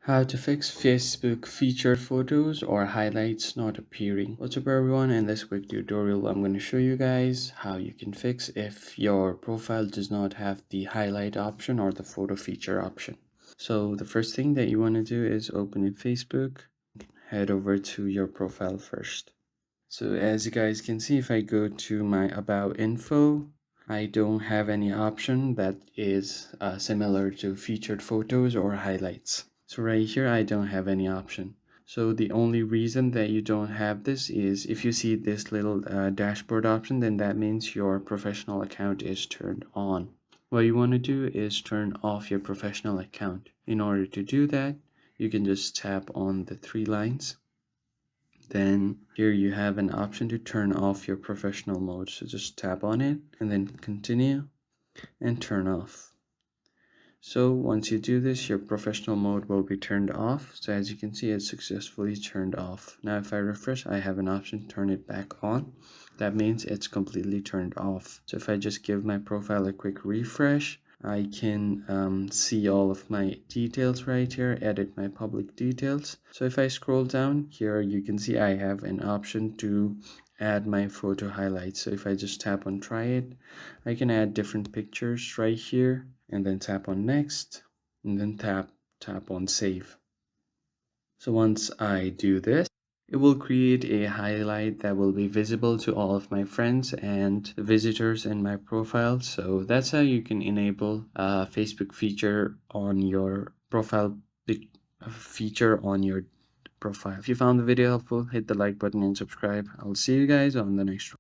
How to fix Facebook featured photos or highlights not appearing. What's up everyone, in this quick tutorial I'm going to show you guys how you can fix if your profile does not have the highlight option or the photo feature option. So the first thing that you want to do is open in Facebook, head over to your profile first. So as you guys can see, if I go to my about info, I don't have any option that is similar to featured photos or highlights. So right here, I don't have any option. So the only reason that you don't have this is if you see this little dashboard option, then that means your professional account is turned on. What you want to do is turn off your professional account. In order to do that, you can just tap on the three lines. Then here you have an option to turn off your professional mode. So just tap on it and then continue and turn off. So once you do this, your professional mode will be turned off. So as you can see, it's successfully turned off. Now if I refresh, I have an option to turn it back on. That means it's completely turned off. So if I just give my profile a quick refresh, I can see all of my details right here, edit my public details. So if I scroll down here, you can see I have an option to add my photo highlights. So if I just tap on try it, I can add different pictures right here and then tap on next and then tap on save. So once I do this, it will create a highlight that will be visible to all of my friends and visitors in my profile. So that's how you can enable a Facebook feature on your profile feature on your profile. If you found the video helpful, hit the like button and subscribe. I'll see you guys on the next one.